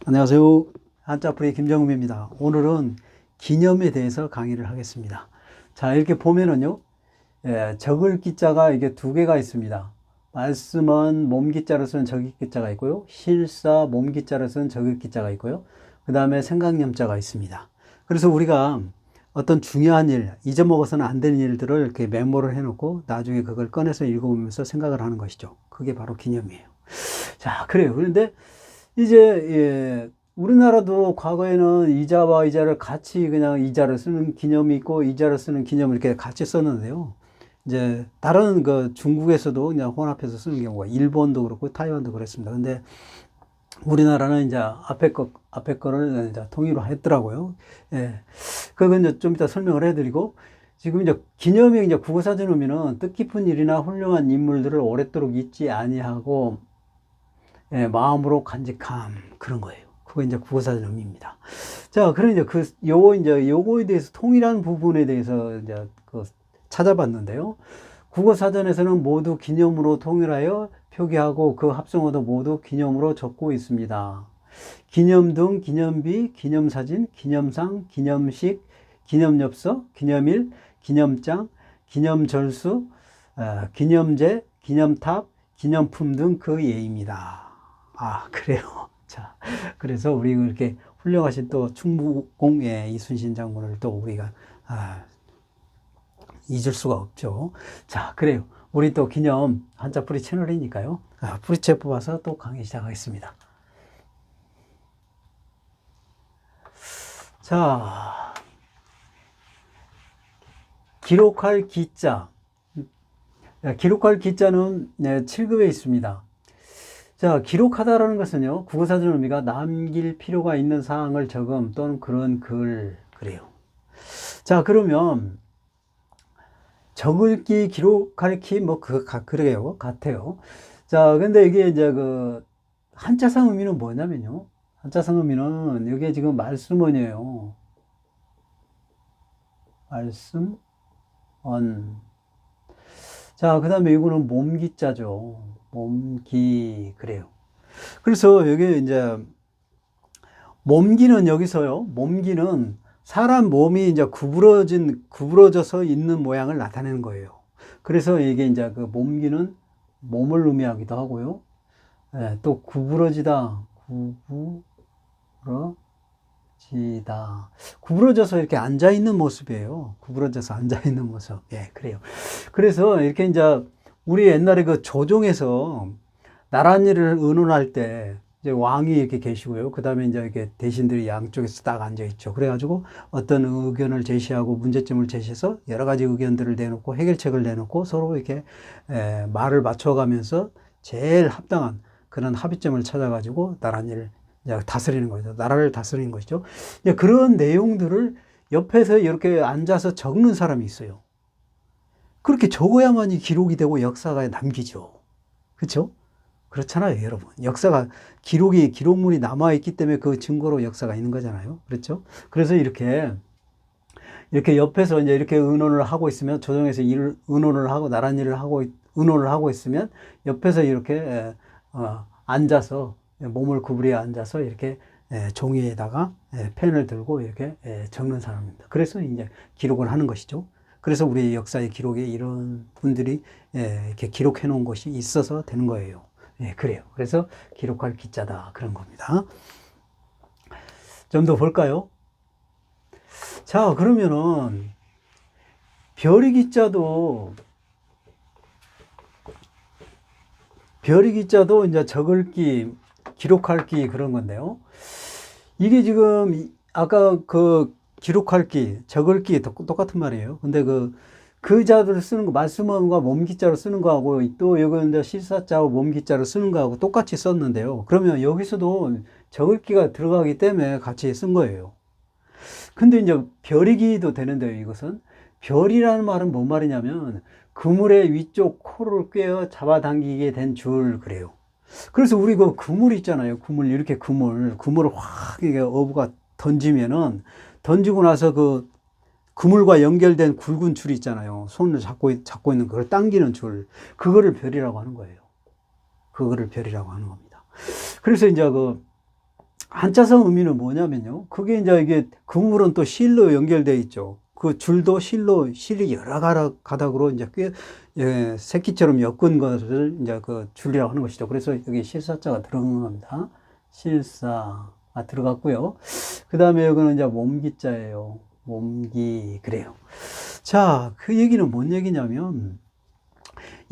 안녕하세요. 한자풀이 김정음입니다. 오늘은 기념에 대해서 강의를 하겠습니다. 자, 이렇게 보면은요, 적을 기자가 이게 두 개가 있습니다. 말씀은 몸기자로 쓰는 적을 기자가 있고요. 실사 몸기자로 쓰는 적을 기자가 있고요. 그 다음에 생각념자가 있습니다. 그래서 우리가 어떤 중요한 일, 잊어먹어서는 안 되는 일들을 이렇게 메모를 해놓고 나중에 그걸 꺼내서 읽어보면서 생각을 하는 것이죠. 그게 바로 기념이에요. 자, 그래요. 그런데 이제 우리나라도 과거에는 이자와 이자를 같이 그냥 이자를 쓰는 기념이 있고 이자를 쓰는 기념을 이렇게 같이 썼는데요. 이제 다른 그 중국에서도 그냥 혼합해서 쓰는 경우가 일본도 그렇고 타이완도 그랬습니다. 근데 우리나라는 이제 앞에 거를 이제 통일로 했더라고요. 예. 그건 이제 좀 이따 설명을 해드리고, 지금 이제 기념이 이제 국어사전 의미는 뜻깊은 일이나 훌륭한 인물들을 오랫도록 잊지 아니하고 마음으로 간직함, 그런 거예요. 그거 이제 국어사전 의미입니다. 자, 그럼 이제 요거에 대해서 통일한 부분에 대해서 이제 찾아봤는데요. 국어사전에서는 모두 기념으로 통일하여 표기하고 그 합성어도 모두 기념으로 적고 있습니다. 기념 등, 기념비, 기념사진, 기념상, 기념식, 기념엽서, 기념일, 기념장, 기념절수, 기념제, 기념탑, 기념품 등 그 예입니다. 아, 그래요. 자, 그래서 우리 이렇게 훌륭하신 또 충무공의 이순신 장군을 또 우리가 잊을 수가 없죠. 자, 그래요. 우리 또 기념 한자풀이 채널이니까요. 풀이책 뽑아서 또 강의 시작하겠습니다. 자, 기록할 기자. 기록할 기자는 7급에 있습니다. 자, 기록하다라는 것은요, 국어사전 의미가 남길 필요가 있는 사항을 적음 또는 그런 글, 그래요. 자, 그러면 적을 기, 기록할 기, 그래요. 같아요. 자, 근데 이게 이제 한자상 의미는 뭐냐면요. 한자상 의미는 이게 지금 말씀원이에요. 말씀원. 자, 그 다음에 이거는 몸기자죠. 몸기, 그래요. 그래서 여기 이제 몸기는 여기서요. 몸기는 사람 몸이 이제 구부러져서 있는 모양을 나타내는 거예요. 그래서 이게 이제 몸기는 몸을 의미하기도 하고요. 또 구부러지다, 구부러져서 이렇게 앉아 있는 모습이에요. 구부러져서 앉아 있는 모습. 예, 그래요. 그래서 이렇게 이제 우리 옛날에 조정에서 나랏일을 의논할 때 이제 왕이 이렇게 계시고요. 그 다음에 이제 이렇게 대신들이 양쪽에서 딱 앉아 있죠. 그래가지고 어떤 의견을 제시하고 문제점을 제시해서 여러 가지 의견들을 내놓고 해결책을 내놓고 서로 이렇게 말을 맞춰가면서 제일 합당한 그런 합의점을 찾아가지고 나랏일을 다스리는 거죠. 나라를 다스리는 것이죠. 그런 내용들을 옆에서 이렇게 앉아서 적는 사람이 있어요. 그렇게 적어야만이 기록이 되고 역사가 남기죠. 그렇죠? 그렇잖아요, 여러분. 기록물이 남아있기 때문에 그 증거로 역사가 있는 거잖아요. 그렇죠? 그래서 이렇게 옆에서 이제 이렇게 의논을 하고 있으면, 조정에서 의논을 하고, 의논을 하고 있으면, 옆에서 이렇게, 앉아서, 몸을 구부려 앉아서 이렇게 종이에다가 펜을 들고 이렇게 적는 사람입니다. 그래서 이제 기록을 하는 것이죠. 그래서 우리 역사의 기록에 이런 분들이 이렇게 기록해 놓은 것이 있어서 되는 거예요. 그래요. 그래서 기록할 기자다. 그런 겁니다. 좀 더 볼까요? 자, 그러면은 별이 기자도 이제 적을 기, 기록할 기 그런 건데요. 이게 지금 아까 기록할 기, 적을 기 똑같은 말이에요. 근데 그 자를 쓰는 거, 말씀원과 몸기자로 쓰는 거하고 또 여기 이제 실사자와 몸기자로 쓰는 거하고 똑같이 썼는데요. 그러면 여기서도 적을 기가 들어가기 때문에 같이 쓴 거예요. 근데 이제 별이기도 되는데요, 이것은. 별이라는 말은 뭔 말이냐면 그물의 위쪽 코를 꿰어 잡아당기게 된 줄, 그래요. 그래서 우리 그물 있잖아요. 이렇게 그물을 확 이게 어부가 던지고 나서 그물과 연결된 굵은 줄이 있잖아요. 손을 잡고 있는 그걸 당기는 줄. 그거를 별이라고 하는 거예요. 그거를 별이라고 하는 겁니다. 그래서 이제 한자성 의미는 뭐냐면요. 그게 이제 이게 그물은 또 실로 연결되어 있죠. 그 줄도 실이 여러 가닥으로 이제 새끼처럼 엮은 것을 이제 그 줄이라고 하는 것이죠. 그래서 여기 실사자가 들어간 겁니다. 실사가 들어갔고요. 그 다음에 여기는 이제 몸기자예요. 몸기. 그래요. 자, 그 얘기는 뭔 얘기냐면,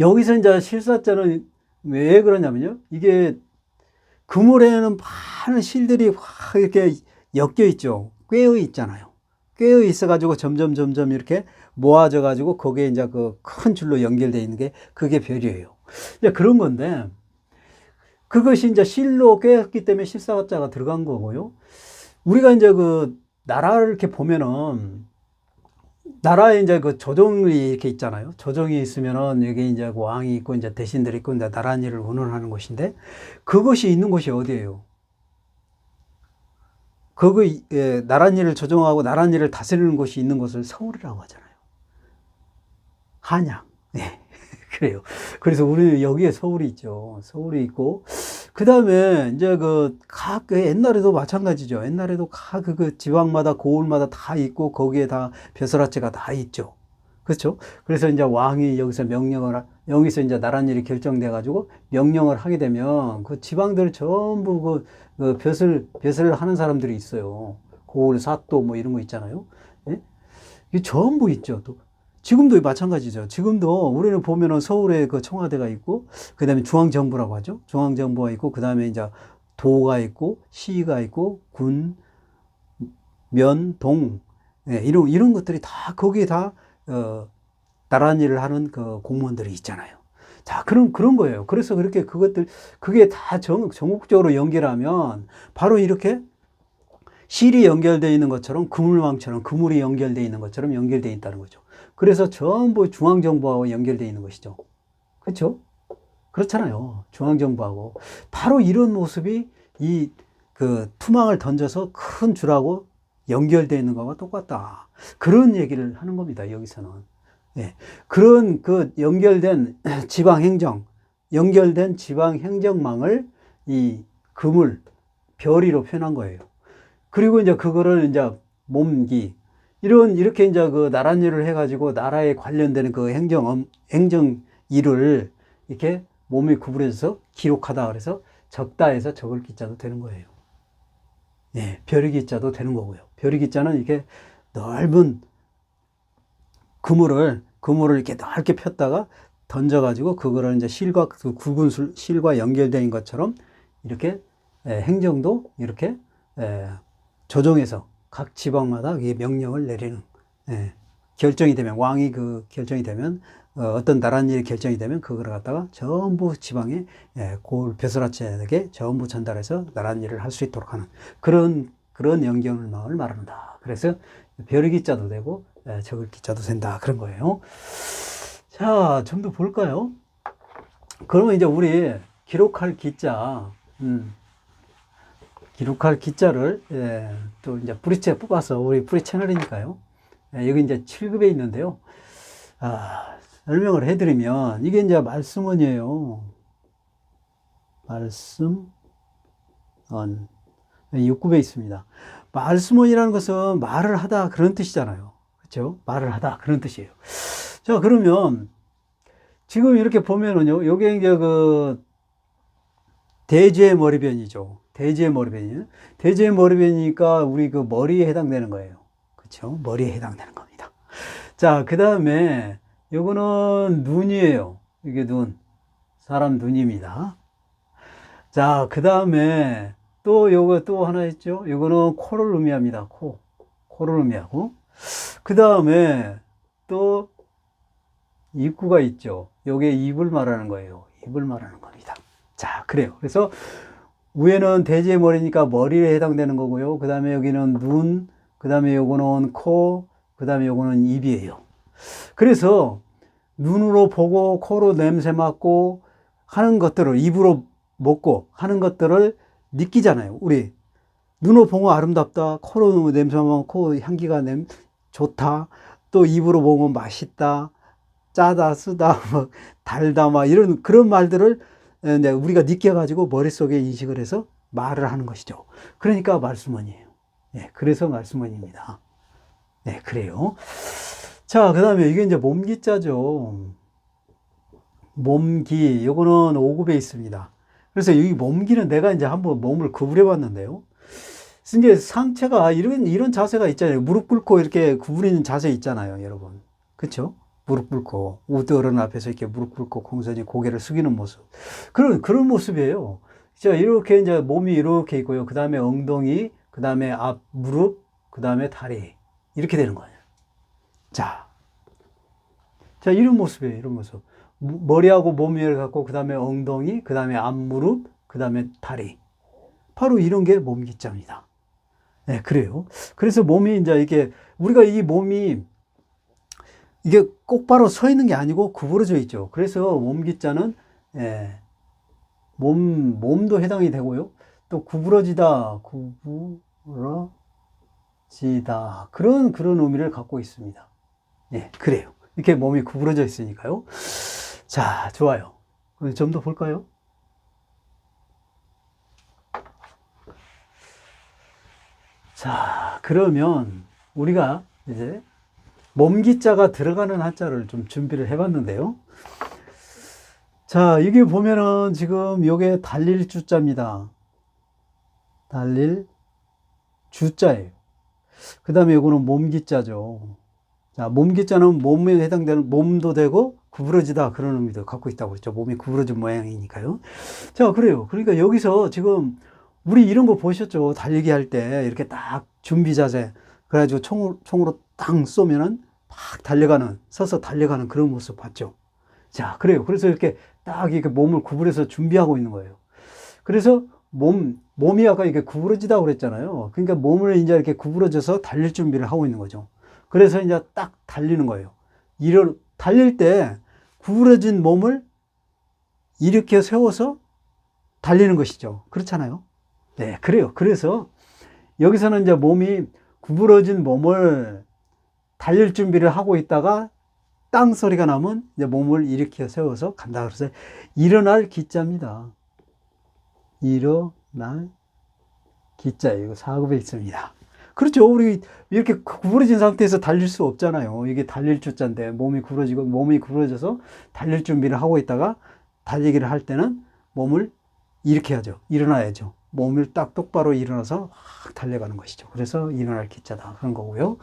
여기서 이제 실사자는 왜 그러냐면요. 이게 그물에는 많은 실들이 확 이렇게 엮여 있죠. 꿰어 있잖아요. 꿰어 있어가지고 점점 이렇게 모아져가지고 거기에 이제 그 큰 줄로 연결되어 있는 게 그게 별이에요. 이제 그런 건데 그것이 이제 실로 꿰었기 때문에 실사자가 들어간 거고요. 우리가 이제 그 나라를 이렇게 보면은 나라에 이제 그 조정이 이렇게 있잖아요. 조정이 있으면은 여기 이제 그 왕이 있고 이제 대신들이 있고 이제 나랏일을 운운하는 곳인데 그것이 있는 곳이 어디예요? 나랏일을 조정하고 나랏일을 다스리는 곳이 있는 곳을 서울이라고 하잖아요. 한양. 네. 그래요. 그래서 우리는 여기에 서울이 있죠. 서울이 있고, 그 다음에 이제 옛날에도 마찬가지죠. 옛날에도 그 지방마다 고을마다 다 있고, 거기에 다 벼슬아치가 다 있죠. 그렇죠? 그래서 이제 왕이 여기서 이제 나랏일이 결정돼가지고 명령을 하게 되면 그 지방들 전부 벼슬을 하는 사람들이 있어요. 고을, 사또 뭐 이런 거 있잖아요. 예? 이게 전부 있죠. 또. 지금도 마찬가지죠. 지금도 우리는 보면은 서울에 그 청와대가 있고, 그 다음에 중앙정부라고 하죠. 중앙정부가 있고, 그 다음에 이제 도가 있고, 시가 있고, 군, 면, 동, 예, 이런 것들이 다, 거기에 다, 나랏일을 하는 그 공무원들이 있잖아요. 자, 그런 거예요. 그래서 그게 다 전국적으로 연결하면, 바로 이렇게 실이 연결되어 있는 것처럼, 그물망처럼, 그물이 연결되어 있는 것처럼 연결되어 있다는 거죠. 그래서 전부 중앙정부하고 연결되어 있는 것이죠. 그렇죠? 그렇잖아요. 중앙정부하고. 바로 이런 모습이 투망을 던져서 큰 줄하고 연결되어 있는 것과 똑같다. 그런 얘기를 하는 겁니다. 여기서는. 예. 그런 연결된 지방 행정망을 이 그물, 별이로 표현한 거예요. 그리고 이제 그거를 이제 몸기, 이렇게 이제 그 나랏일을 해가지고 나라에 관련되는 그 행정 일을 이렇게 몸이 구부려져서 기록하다 그래서 적다해서 적을 기자도 되는 거예요. 예, 별이 기자도 되는 거고요. 별이 기자는 이렇게 넓은 그물을 이렇게 넓게 폈다가 던져가지고 그거를 이제 굵은 실과 연결된 것처럼 이렇게 행정도 이렇게 조정해서 각 지방마다 명령을 내리는, 결정이 되면, 왕이 결정이 되면, 어떤 나랏일이 결정이 되면, 그걸 갖다가 전부 지방에, 벼슬아치에게 전부 전달해서 나랏일을 할 수 있도록 하는 그런 영경을망을 말한다. 그래서 별의 기자도 되고, 적을 기자도 된다. 그런 거예요. 자, 좀 더 볼까요? 그러면 이제 우리 기록할 기자를 또 이제 브릿지에 뽑아서 우리 브릿 채널이니까요. 여기 이제 7급에 있는데요. 설명을 해드리면 이게 이제 말씀원이에요. 말씀원 6급에 있습니다. 말씀원이라는 것은 말을 하다 그런 뜻이잖아요. 그렇죠? 말을 하다 그런 뜻이에요. 자, 그러면 지금 이렇게 보면은요. 요게 이제 대지의 머리변이죠. 대지의 머리변이니까 우리 머리에 해당되는 거예요. 그렇죠? 머리에 해당되는 겁니다. 자, 그 다음에 요거는 눈이에요. 이게 사람 눈입니다. 자, 그 다음에 요거 또 하나 있죠. 요거는 코를 의미합니다. 코를 의미하고. 그 다음에 또 입구가 있죠. 요게 입을 말하는 거예요. 입을 말하는 겁니다. 자, 그래요. 그래서 위에는 돼지의 머리니까 머리에 해당되는 거고요. 그 다음에 여기는 눈, 그 다음에 요거는 코, 그 다음에 요거는 입이에요. 그래서 눈으로 보고 코로 냄새 맡고 하는 것들을 입으로 먹고 하는 것들을 느끼잖아요. 우리 눈으로 보고 아름답다, 코로 냄새 맡고 향기가 좋다, 또 입으로 보면 맛있다, 짜다, 쓰다, 달다, 그런 말들을 우리가 느껴가지고 머릿속에 인식을 해서 말을 하는 것이죠. 그러니까 말씀원이에요. 예, 그래서 말씀원입니다. 네, 그래요. 자, 그 다음에 이게 이제 몸기자죠. 몸기, 요거는 5급에 있습니다. 그래서 이 몸기는 내가 이제 한번 몸을 구부려 봤는데요. 이제 상체가 이런 자세가 있잖아요. 무릎 꿇고 이렇게 구부리는 자세 있잖아요, 여러분. 그쵸? 무릎 꿇고, 우드 어른 앞에서 이렇게 무릎 꿇고 공손히 고개를 숙이는 모습. 그런 모습이에요. 자, 이렇게 이제 몸이 이렇게 있고요. 그 다음에 엉덩이, 그 다음에 앞 무릎, 그 다음에 다리. 이렇게 되는 거예요. 자, 이런 모습이에요, 이런 모습. 머리하고 몸 위를 갖고, 그 다음에 엉덩이, 그 다음에 앞 무릎, 그 다음에 다리. 바로 이런 게 몸기자입니다. 네, 그래요. 그래서 몸이 이제 우리가 이 몸이 이게 똑바로 서 있는 게 아니고 구부러져 있죠. 그래서 몸기자는, 예, 몸도 해당이 되고요. 또 구부러지다. 그런 의미를 갖고 있습니다. 예, 그래요. 이렇게 몸이 구부러져 있으니까요. 자, 좋아요. 좀 더 볼까요? 자, 그러면 우리가 이제 몸기자가 들어가는 한자를 좀 준비를 해봤는데요. 자, 이게 보면은 지금 요게 달릴 주자입니다. 달릴 주자예요. 그 다음에 요거는 몸기자죠. 자, 몸기자는 몸에 해당되는 몸도 되고 구부러지다 그런 의미도 갖고 있다고 그랬죠. 몸이 구부러진 모양이니까요. 자, 그래요. 그러니까 여기서 지금 우리 이런 거 보셨죠? 달리기 할 때 이렇게 딱 준비 자세. 그래가지고 총으로 땅 쏘면은 막 서서 달려가는 그런 모습 봤죠? 자, 그래요. 그래서 이렇게 딱 이렇게 몸을 구부려서 준비하고 있는 거예요. 그래서 몸이 아까 이렇게 구부러지다고 그랬잖아요. 그러니까 몸을 이제 이렇게 구부러져서 달릴 준비를 하고 있는 거죠. 그래서 이제 딱 달리는 거예요. 달릴 때 구부러진 몸을 일으켜 세워서 달리는 것이죠. 그렇잖아요. 네, 그래요. 그래서 여기서는 이제 몸이 구부러진 몸을 달릴 준비를 하고 있다가 땅 소리가 나면 이제 몸을 일으켜 세워서 간다. 그래서 일어날 기자입니다. 일어날 기자예요. 4급에 있습니다. 그렇죠. 우리 이렇게 구부러진 상태에서 달릴 수 없잖아요. 이게 달릴 주자인데 몸이 구부러져서 달릴 준비를 하고 있다가 달리기를 할 때는 몸을 일으켜야죠. 일어나야죠. 몸을 딱 똑바로 일어나서 확 달려가는 것이죠. 그래서 일어날 기자다. 그런 거고요.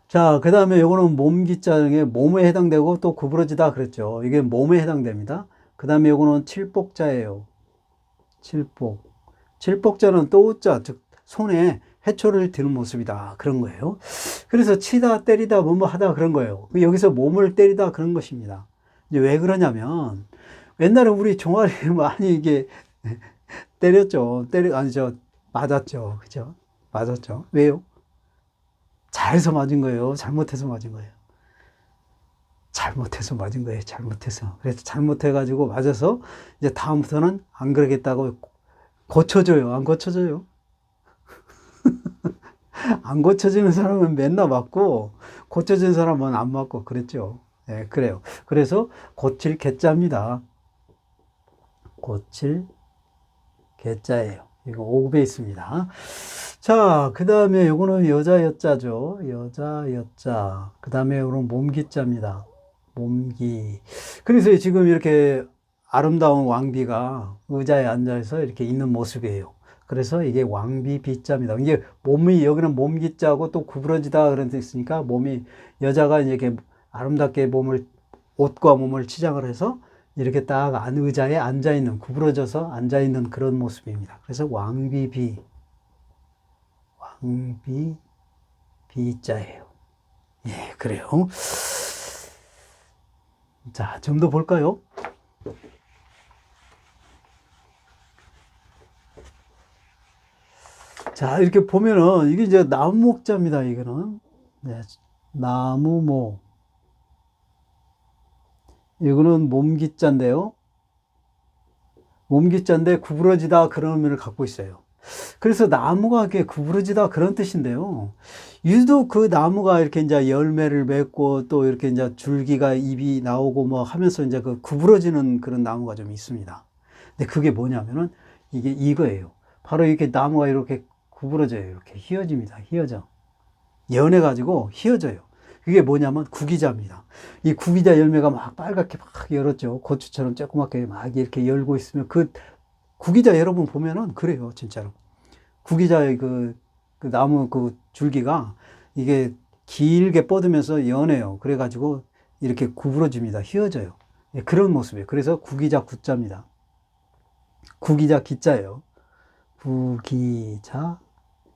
자, 그 다음에 요거는 몸기자 중에 몸에 해당되고 또 구부러지다 그랬죠. 이게 몸에 해당됩니다. 그 다음에 요거는 칠복자예요. 칠복자는 또 우자, 즉 손에 해초를 드는 모습이다. 그런 거예요. 그래서 치다, 때리다, 뭐뭐 하다 그런 거예요. 여기서 몸을 때리다 그런 것입니다. 이제 왜 그러냐면 옛날에 우리 종아리 많이 이게 때렸죠. 맞았죠. 그죠? 맞았죠. 왜요? 잘해서 맞은 거예요. 잘못해서 맞은 거예요. 잘못해서 맞은 거예요. 잘못해서. 그래서 잘못해가지고 맞아서 이제 다음부터는 안 그러겠다고 고쳐줘요. 안 고쳐줘요? 안 고쳐지는 사람은 맨날 맞고 고쳐진 사람은 안 맞고 그랬죠. 네, 그래요. 그래서 고칠 개자입니다. 고칠 개자예요. 이거 5급에 있습니다. 자, 그 다음에 요거는 여자 여자죠. 여자 여자. 그 다음에 요거는 몸기자입니다. 몸기. 그래서 지금 이렇게 아름다운 왕비가 의자에 앉아서 이렇게 있는 모습이에요. 그래서 이게 왕비비자입니다. 이게 여기는 몸기자고 또 구부러지다 그런 데 있으니까 여자가 이렇게 아름답게 옷과 몸을 치장을 해서 이렇게 딱 의자에 앉아있는, 구부러져서 앉아있는 그런 모습입니다. 그래서 왕비비자예요. 예, 그래요. 자, 좀 더 볼까요? 자, 이렇게 보면은 이게 이제 나무목자입니다. 이거는. 네, 나무목. 이거는 몸기자인데요. 몸기자인데 구부러지다 그런 의미를 갖고 있어요. 그래서 나무가 이렇게 구부러지다 그런 뜻인데요. 유독 그 나무가 이렇게 이제 열매를 맺고 또 이렇게 이제 줄기가 잎이 나오고 뭐 하면서 이제 그 구부러지는 그런 나무가 좀 있습니다. 근데 그게 뭐냐면은 이게 이거예요. 바로 이렇게 나무가 이렇게 구부러져요. 이렇게 휘어집니다. 휘어져. 연해가지고 휘어져요. 그게 뭐냐면 구기자입니다. 이 구기자 열매가 막 빨갛게 막 열었죠. 고추처럼 조그맣게 막 이렇게 열고 있으면 그 구기자 여러분 보면은 그래요. 진짜로. 구기자의 그 나무 그 줄기가 이게 길게 뻗으면서 연해요. 그래가지고 이렇게 구부러집니다. 휘어져요. 예, 그런 모습이에요. 그래서 구기자 구자입니다. 구기자 기자예요. 구기자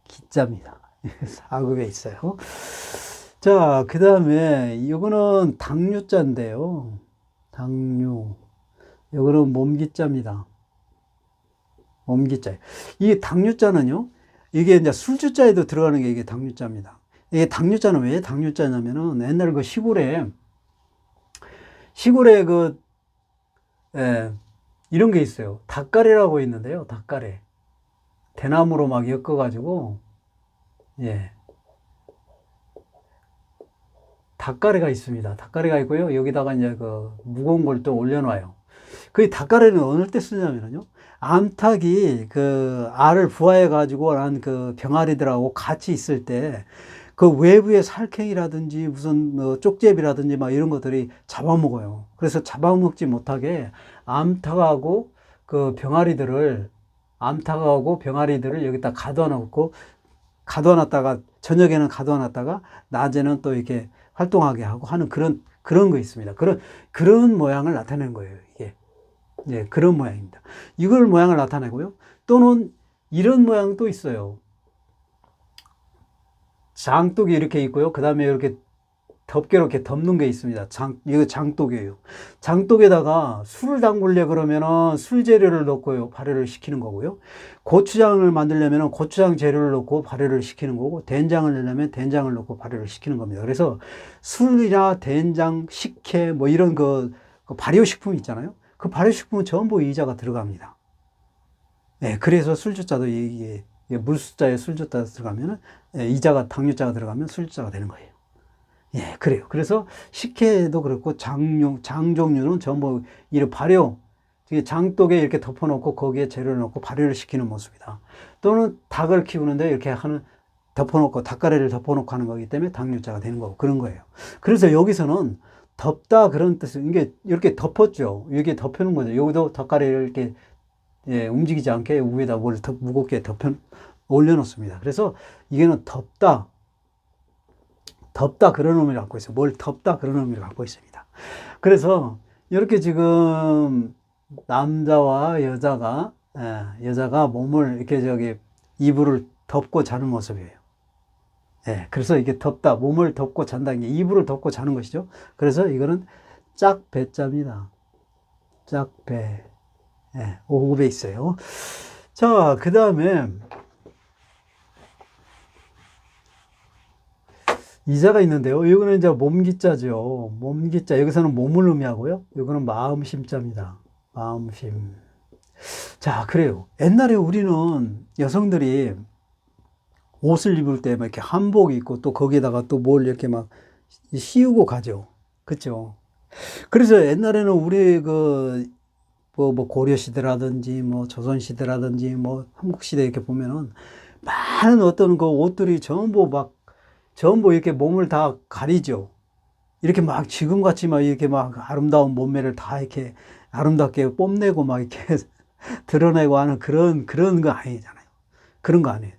기자입니다. 사극에 있어요. 자, 그 다음에 이거는 당류자인데요. 당류. 이거는 몸기자입니다. 몸기자. 이 당류자는요, 이게 이제 술주자에도 들어가는 게 이게 당류자입니다. 이게 당류자는 왜 당류자냐면은 옛날 그 시골에 예, 이런 게 있어요. 닭가래라고 있는데요. 닭가래. 대나무로 막 엮어가지고, 예. 닭가래가 있습니다. 닭가래가 있고요. 여기다가 이제 그 무거운 걸 또 올려놔요. 그 닭가래는 어느 때 쓰냐면요. 암탉이 그 알을 부화해가지고 난 그 병아리들하고 같이 있을 때 그 외부의 살쾡이라든지 무슨 뭐 쪽제비라든지 막 이런 것들이 잡아먹어요. 그래서 잡아먹지 못하게 암탉하고 그 병아리들을 여기다 가둬놨다가 저녁에는 가둬놨다가 낮에는 또 이렇게 활동하게 하고 하는 그런 거 있습니다. 그런 모양을 나타내는 거예요. 이게. 예, 그런 모양입니다. 이걸 모양을 나타내고요. 또는 이런 모양도 있어요. 장독이 이렇게 있고요. 그 다음에 이렇게 덮개로 이렇게 덮는 게 있습니다. 이거 장독이에요. 장독에다가 술을 담그려 그러면은 술 재료를 넣고요. 발효를 시키는 거고요. 고추장을 만들려면 고추장 재료를 넣고 발효를 시키는 거고, 된장을 넣으려면 된장을 넣고 발효를 시키는 겁니다. 그래서 술이나 된장, 식혜, 뭐 이런 그 발효식품 있잖아요. 그 발효식품은 전부 이자가 들어갑니다. 네, 그래서 술주자도 이게 물수자에 술주자가 들어가면은, 이자가, 당류자가 들어가면 술주자가 되는 거예요. 예, 그래요. 그래서 식혜도 그렇고 장 종류는 전부 이런 발효, 장독에 이렇게 덮어놓고 거기에 재료를 넣고 발효를 시키는 모습이다. 또는 닭을 키우는데 이렇게 덮어놓고 닭가래를 덮어놓고 하는 거기 때문에 당류자가 되는 거고 그런 거예요. 그래서 여기서는 덮다 그런 뜻은 이게 이렇게 덮었죠. 이렇게 덮여놓은 거죠. 여기도 닭가래를 이렇게 움직이지 않게 위에다 뭘 무겁게 올려놓습니다. 그래서 이게는 덮다 그런 의미를 갖고 있어요. 뭘 덮다 그런 의미를 갖고 있습니다. 그래서 이렇게 지금 남자와 여자가 몸을 이렇게 이불을 덮고 자는 모습이에요. 예, 그래서 이게 몸을 덮고 잔다는 게 이불을 덮고 자는 것이죠. 그래서 이거는 짝배자입니다. 짝배. 예, 5급에 있어요. 자, 그 다음에 이자가 있는데요. 이거는 이제 몸기자죠. 몸기자. 여기서는 몸을 의미하고요. 이거는 마음심자입니다. 마음심. 자, 그래요. 옛날에 우리는 여성들이 옷을 입을 때 막 이렇게 한복 입고 또 거기에다가 또 뭘 이렇게 막 씌우고 가죠. 그죠? 그래서 옛날에는 우리 뭐 고려시대라든지 뭐 조선시대라든지 뭐 한국시대 이렇게 보면은 많은 어떤 그 옷들이 전부 이렇게 몸을 다 가리죠. 이렇게 막 지금같이 막 이렇게 막 아름다운 몸매를 다 이렇게 아름답게 뽐내고 막 이렇게 드러내고 하는 그런 거 아니잖아요. 그런 거 아니에요.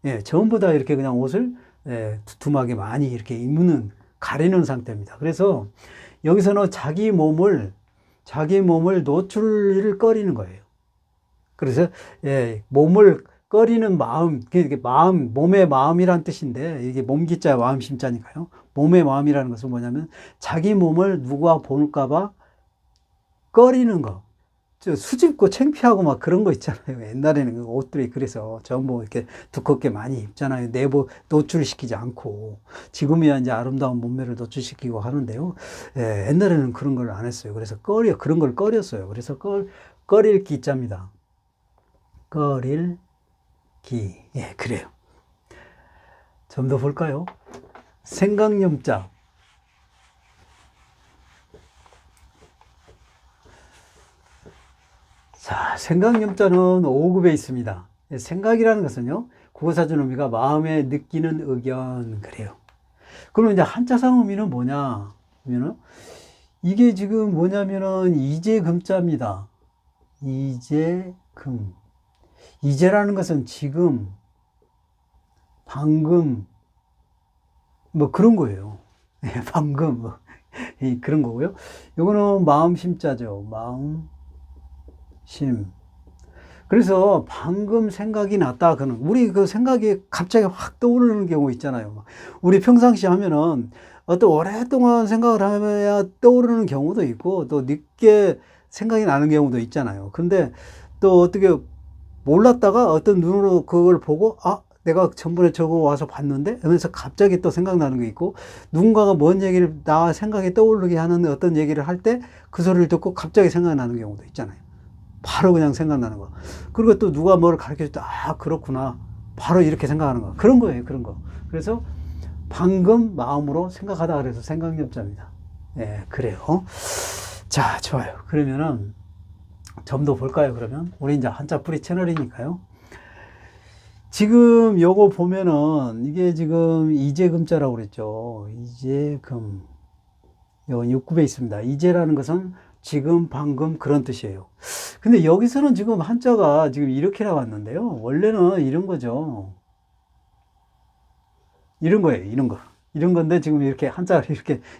예, 전부 다 이렇게 그냥 옷을 두툼하게 많이 이렇게 가리는 상태입니다. 그래서 여기서는 자기 몸을 노출을 꺼리는 거예요. 그래서 몸을 꺼리는 마음, 몸의 마음이란 뜻인데 이게 몸기자 마음심자니까요. 몸의 마음이라는 것은 뭐냐면 자기 몸을 누가 볼까봐 꺼리는 거. 수줍고 창피하고 막 그런 거 있잖아요. 옛날에는 그 옷들이 그래서 전부 이렇게 두껍게 많이 입잖아요. 내부 노출시키지 않고. 지금이야 이제 아름다운 몸매를 노출시키고 하는데요. 옛날에는 그런 걸 안 했어요. 그래서 그런 걸 꺼렸어요. 그래서 꺼릴 기자입니다. 꺼릴 기. 예, 그래요. 좀 더 볼까요? 생강염자. 자, 생각염자는 5급에 있습니다. 생각이라는 것은요, 국어사전 의미가 마음에 느끼는 의견, 그래요. 그러면 이제 한자상 의미는 뭐냐? 그러면은 이게 지금 뭐냐면은 이재금자입니다. 이재금. 이제라는 것은 지금, 방금, 뭐 그런 거예요. 방금, 뭐, 그런 거고요. 요거는 마음심자죠. 마음심. 그래서 방금 생각이 났다. 그는 우리 그 생각이 갑자기 확 떠오르는 경우 있잖아요. 우리 평상시 하면은 어떤 오랫동안 생각을 하면 떠오르는 경우도 있고 또 늦게 생각이 나는 경우도 있잖아요. 근데 또 어떻게 몰랐다가 어떤 눈으로 그걸 보고 내가 전번에 저거 와서 봤는데 하면서 갑자기 또 생각나는 게 있고 누군가가 뭔 얘기를 나 생각에 떠오르게 하는 어떤 얘기를 할 때 그 소리를 듣고 갑자기 생각나는 경우도 있잖아요. 바로 그냥 생각나는 거. 그리고 또 누가 뭐를 가르쳐 줄 때, 그렇구나. 바로 이렇게 생각하는 거. 그런 거예요, 그런 거. 그래서 방금 마음으로 생각하다 그래서 생각력자입니다. 예, 그래요. 자, 좋아요. 그러면은 점도 볼까요, 그러면? 우리 이제 한자풀이 채널이니까요. 지금 요거 보면은 이게 지금 이재금자라고 그랬죠. 이재금. 요 6급에 있습니다. 이제라는 것은 지금, 방금 그런 뜻이에요. 근데 여기서는 지금 한자가 지금 이렇게 나왔는데요. 원래는 이런 거죠. 이런 거예요. 이런 거. 이런 건데 지금 이렇게 한자가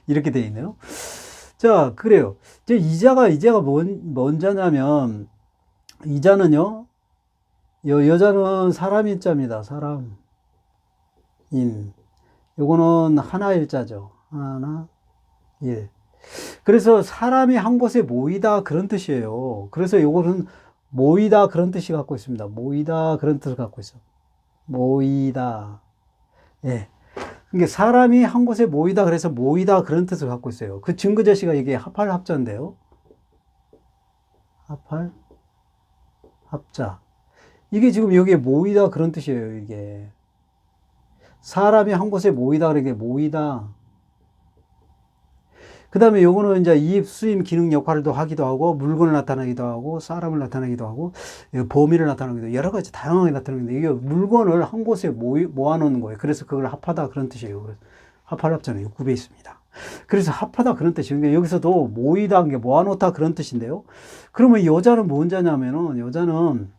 이렇게 돼 있네요. 자, 그래요. 이제 이자가 뭔 자냐면, 이자는요, 여자는 사람인 자입니다. 사람인. 요거는 하나일 자죠. 하나, 일. 그래서 사람이 한 곳에 모이다 그런 뜻이에요. 그래서 요거는 모이다 그런 뜻이 갖고 있습니다. 모이다 그런 뜻을 갖고 있어. 모이다. 예. 그러니까 사람이 한 곳에 모이다 그래서 모이다 그런 뜻을 갖고 있어요. 그 증거제시가 이게 합할 합자인데요. 합할 합자. 이게 지금 여기에 모이다 그런 뜻이에요. 이게 사람이 한 곳에 모이다 그러게 모이다. 그 다음에 요거는 이제 이입, 수임, 기능 역할도 하기도 하고, 물건을 나타내기도 하고, 사람을 나타내기도 하고, 범위를 나타내기도 하고, 여러 가지 다양하게 나타내는데, 이게 물건을 한 곳에 모아놓는 거예요. 그래서 그걸 합하다 그런 뜻이에요. 그래서 합할 합자는 6급에 있습니다. 그래서 합하다 그런 뜻이에요. 그러니까 여기서도 모이다, 게 모아놓다 그런 뜻인데요. 그러면 여자는 뭔 자냐면은, 여자는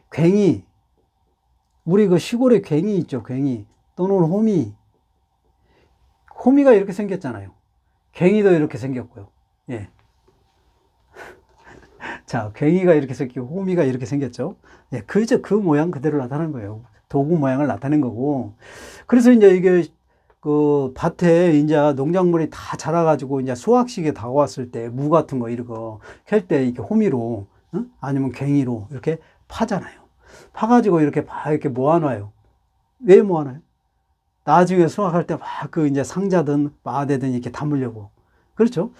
괭이, 우리 그 시골에 괭이 있죠. 괭이. 또는 호미. 호미가 이렇게 생겼잖아요. 괭이도 이렇게 생겼고요. 예. 자, 괭이가 이렇게 생기고, 호미가 이렇게 생겼죠. 예, 그 모양 그대로 나타나는 거예요. 도구 모양을 나타낸 거고. 그래서 이제 이게, 그, 밭에 이제 농작물이 다 자라가지고 이제 수확식에 다가왔을 때, 무 같은 거 이런 거 캘 때 이렇게 호미로, 아니면 괭이로 이렇게 파잖아요. 파가지고 이렇게 모아놔요. 왜 모아놔요? 나중에 수확할 때 막 그 이제 상자든 마대든 이렇게 담으려고. 그렇죠?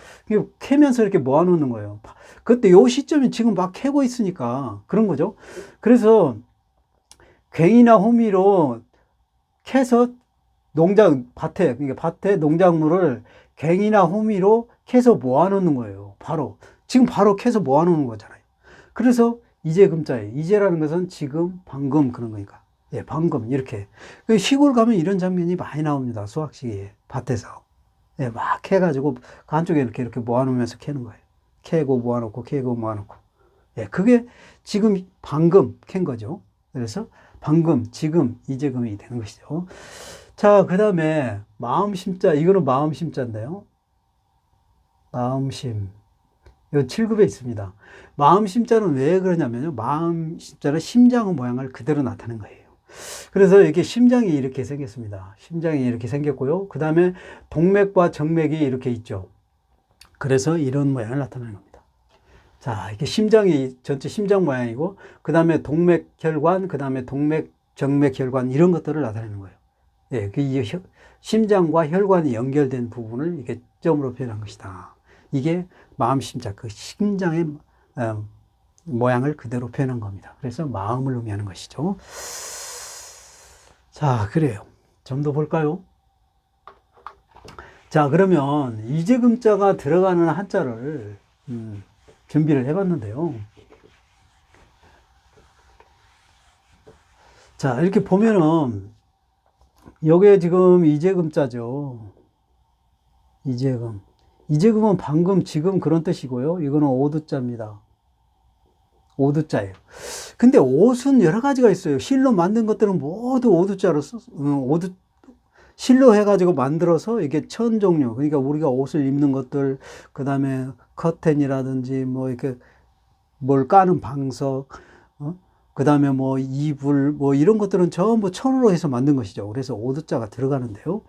캐면서 이렇게 모아놓는 거예요. 그때 요 시점이 지금 막 캐고 있으니까 그런 거죠. 그래서 괭이나 호미로 캐서 그러니까 밭에 농작물을 괭이나 호미로 캐서 모아놓는 거예요. 지금 바로 캐서 모아놓는 거잖아요. 그래서 이제금자예요. 이제라는 것은 지금, 방금 그런 거니까. 예, 방금 이렇게. 시골 가면 이런 장면이 많이 나옵니다. 수확식에 밭에서. 예, 막 캐가지고 그 한쪽에 이렇게 모아놓으면서 캐는 거예요. 캐고 모아놓고 캐고 모아놓고. 예, 그게 지금 방금 캔 거죠. 그래서 방금, 지금, 이제금이 되는 것이죠. 자, 그 다음에 마음심자. 이거는 마음심자인데요. 마음심. 이 7급에 있습니다. 마음심자는 왜 그러냐면요. 마음심자는 심장의 모양을 그대로 나타낸 거예요. 그래서 이렇게 심장이 이렇게 생겼습니다. 심장이 이렇게 생겼고요. 그 다음에 동맥과 정맥이 이렇게 있죠. 그래서 이런 모양을 나타내는 겁니다. 자, 이게 심장이 전체 심장 모양이고, 그 다음에 동맥혈관, 그 다음에 동맥, 정맥혈관 이런 것들을 나타내는 거예요. 예, 심장과 혈관이 연결된 부분을 이게 점으로 표현한 것이다. 이게 마음심자, 그 심장의 모양을 그대로 표현한 겁니다. 그래서 마음을 의미하는 것이죠. 자, 그래요. 좀 더 볼까요? 자, 그러면 이제금자가 들어가는 한자를 준비를 해봤는데요. 자, 이렇게 보면은, 요게 지금 이재금자죠. 이재금. 이재금은 방금, 지금 그런 뜻이고요. 이거는 오두자입니다. 오두자예요. 근데 옷은 여러 가지가 있어요. 실로 만든 것들은 모두 오두자로 실로 해가지고 만들어서 이게 천 종류. 그러니까 우리가 옷을 입는 것들, 그 다음에 커튼이라든지 뭐 이렇게 뭘 까는 방석, 그 다음에 뭐 이불, 뭐 이런 것들은 전부 천으로 해서 만든 것이죠. 그래서 오두자가 들어가는데요.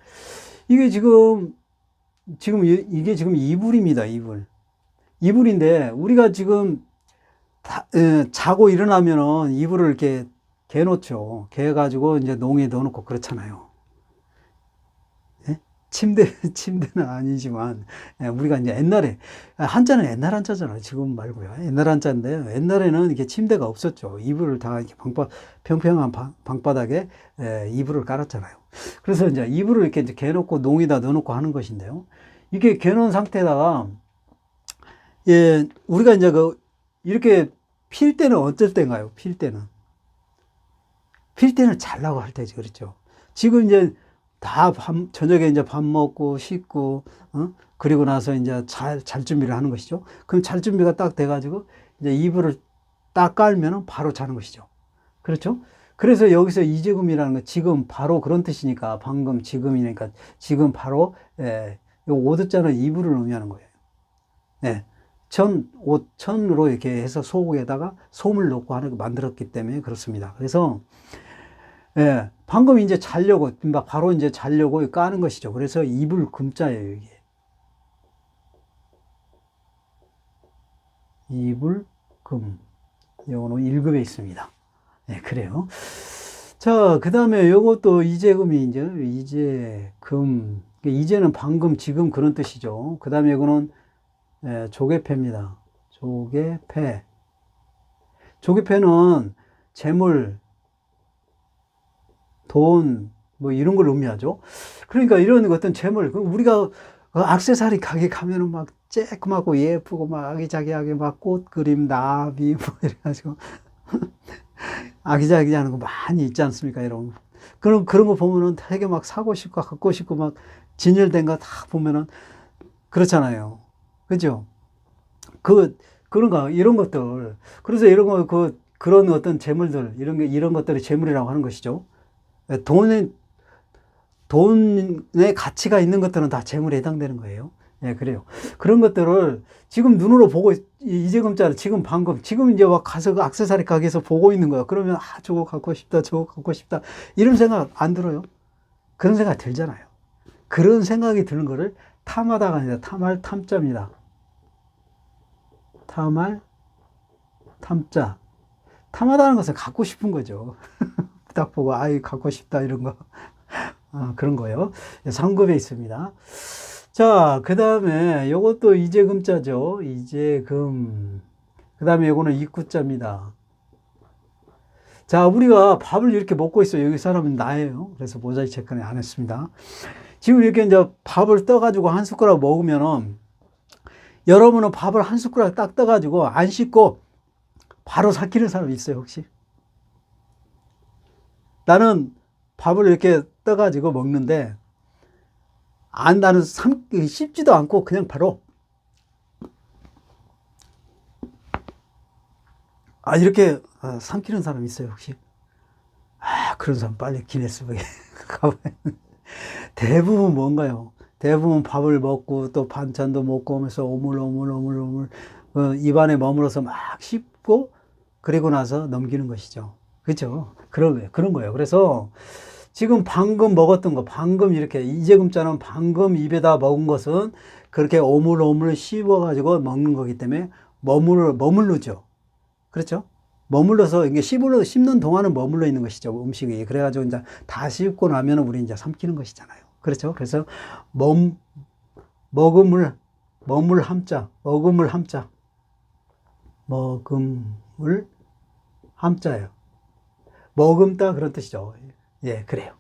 이게 이게 지금 이불입니다. 이불. 이불인데 우리가 지금 자고 일어나면은 이불을 이렇게 개놓죠. 개가지고 이제 농에 넣어놓고 그렇잖아요. 예? 침대는 아니지만, 우리가 이제 옛날에, 한자는 옛날 한자잖아요. 지금 말고요. 옛날 한자인데, 옛날에는 이렇게 침대가 없었죠. 이불을 다 이렇게 평평한 방바닥에 이불을 깔았잖아요. 그래서 이제 이불을 이렇게 이제 개놓고 농에다 넣어놓고 하는 것인데요. 이게 개놓은 상태에다가, 예, 우리가 이제 이렇게 필 때는 어쩔 때인가요? 필 때는 자려고 할 때지, 그렇죠? 지금 이제 저녁에 이제 밥 먹고 씻고, 그리고 나서 이제 잘 준비를 하는 것이죠. 그럼 잘 준비가 딱 돼가지고, 이제 이불을 딱 깔면은 바로 자는 것이죠. 그렇죠? 그래서 여기서 이재금이라는 거, 지금 바로 그런 뜻이니까, 방금 지금이니까, 지금 바로, 요 오두자는 이불을 의미하는 거예요. 예. 천으로 이렇게 해서 소국에다가 솜을 넣고 만들었기 때문에 그렇습니다. 그래서, 예, 방금 이제 자려고, 바로 이제 자려고 까는 것이죠. 그래서 이불 금자예요, 이게. 이불 금. 요거는 1급에 있습니다. 네, 그래요. 자, 그 다음에 요것도 이재금이 이재금. 이재는 방금, 지금 그런 뜻이죠. 그 다음에 이거는 조개패입니다. 조개패. 조개패는 재물, 돈, 뭐 이런 걸 의미하죠. 그러니까 이런 어떤 재물, 우리가 액세서리 가게 가면은 막 쬐끄맣고 예쁘고 막 아기자기하게 막 꽃 그림, 나비 뭐 이래가지고 아기자기하는 거 많이 있지 않습니까? 이런 그런 거 보면은 되게 막 사고 싶고 갖고 싶고 막 진열된 거 다 보면은 그렇잖아요. 그죠? 그런가, 이런 것들. 그래서 이런 거, 그런 어떤 재물들, 이런 것들이 재물이라고 하는 것이죠. 돈의 가치가 있는 것들은 다 재물에 해당되는 거예요. 예, 그래요. 그런 것들을 지금 눈으로 보고, 이재금자를 지금 이제 와 가서 그 액세서리 가게에서 보고 있는 거야. 그러면, 저거 갖고 싶다, 저거 갖고 싶다. 이런 생각 안 들어요? 그런 생각 들잖아요. 그런 생각이 드는 거를 탐하다가 아니라 탐자입니다. 탐자. 탐하다는 것은 갖고 싶은 거죠. 딱 보고, 갖고 싶다, 이런 거. 그런 거요. 3급에 있습니다. 자, 그 다음에 요것도 이재금자죠. 이재금. 그 다음에 요거는 입구자입니다. 자, 우리가 밥을 이렇게 먹고 있어요. 여기 사람은 나예요. 그래서 모자이크 체크는 안 했습니다. 지금 이렇게 이제 밥을 떠가지고 한 숟가락 먹으면은, 여러분은 밥을 한 숟가락 딱 떠가지고 안 씻고 바로 삭히는 사람 있어요, 혹시? 나는 밥을 이렇게 떠가지고 먹는데, 나는 씹지도 않고 그냥 바로, 이렇게 삼키는 사람 있어요, 혹시? 그런 사람 빨리 기네스북에 가봐요. 대부분 뭔가요? 대부분 밥을 먹고 또 반찬도 먹고 하면서 오물오물 입안에 머물러서 막 씹고 그리고 나서 넘기는 것이죠. 그렇죠? 그런 거예요. 그래서 지금 방금 먹었던 거, 방금 이렇게 이재금자는 방금 입에다 먹은 것은 그렇게 오물오물 씹어가지고 먹는 거기 때문에 머물르죠. 그렇죠? 머물러서 이게 씹는 동안은 머물러 있는 것이죠. 음식이. 그래가지고 이제 다 씹고 나면 우리 이제 삼키는 것이잖아요. 그렇죠? 그래서 먹음을 함자. 먹음을 함자예요. 머금다 그런 뜻이죠. 예, 그래요.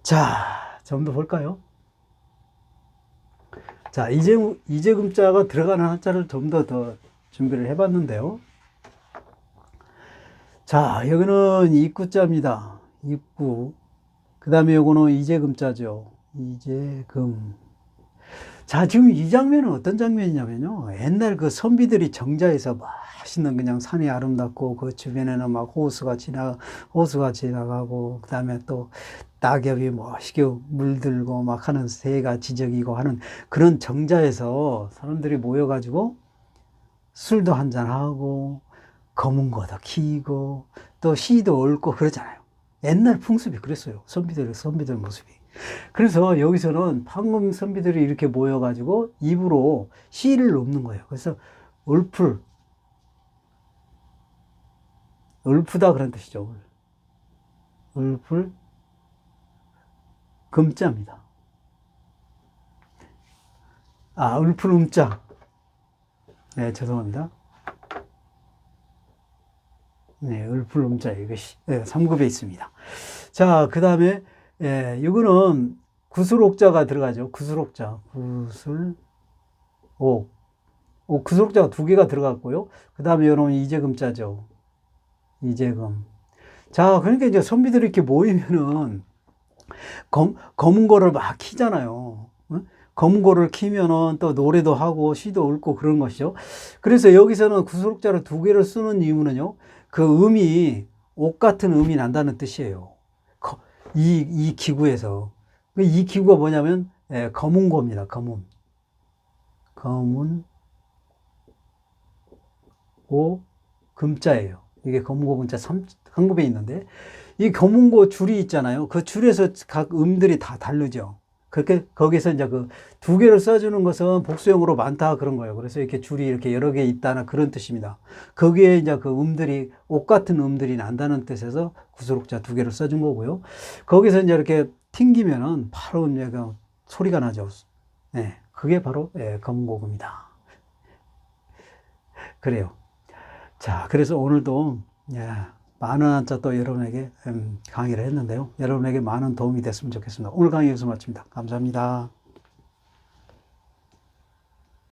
자, 좀 더 볼까요? 자, 이재금자가 들어가는 한자를 좀 더 준비를 해봤는데요. 자, 여기는 입구자입니다. 입구. 그 다음에 요거는 이재금자죠. 이재금. 자, 지금 이 장면은 어떤 장면이냐면요. 옛날 그 선비들이 정자에서 멋있는 그냥 산이 아름답고 그 주변에는 막 호수가 지나가고, 그 다음에 또 낙엽이 멋있게 물들고 막 하는 새가 지저귀고 하는 그런 정자에서 사람들이 모여가지고 술도 한잔하고, 검은 거도 키고, 또 시도 읊고 그러잖아요. 옛날 풍습이 그랬어요. 선비들 모습이. 그래서 여기서는 방금 선비들이 이렇게 모여가지고 입으로 시를 읊는 거예요. 그래서 읊다 그런 뜻이죠. 읊을 금자입니다. 아, 읊을 음자. 네, 죄송합니다. 네, 읊을 음자. 이것이 네, 3급에 있습니다. 자, 그 다음에 예, 이거는 구술옥자가 들어가죠. 구술옥자. 구술옥자가 두 개가 들어갔고요. 그 다음에 여러분 이재금자죠. 이재금. 자, 그러니까 이제 선비들이 이렇게 모이면은 검은 거를 막 키잖아요. 응? 검은 거를 키면은 또 노래도 하고 시도 읊고 그런 것이죠. 그래서 여기서는 구술옥자를 두 개를 쓰는 이유는요. 그 음이 옥 같은 음이 난다는 뜻이에요. 이 기구에서. 이 기구가 뭐냐면 검은고입니다. 검은고 금자예요. 이게 검은고 금자 한급에 있는데 이 검은고 줄이 있잖아요. 그 줄에서 각 음들이 다 다르죠. 그렇게 거기서 이제 그 두 개를 써주는 것은 복수형으로 많다 그런 거예요. 그래서 이렇게 줄이 이렇게 여러 개 있다는 그런 뜻입니다. 거기에 이제 그 음들이 옥 같은 음들이 난다는 뜻에서 구술옥자 두 개를 써준 거고요. 거기서 이제 이렇게 튕기면은 바로 이제 그 소리가 나죠. 네, 그게 바로 검은고금이다. 그래요. 자, 그래서 오늘도 많은 한자 또 여러분에게 강의를 했는데요. 여러분에게 많은 도움이 됐으면 좋겠습니다. 오늘 강의 여기서 마칩니다. 감사합니다.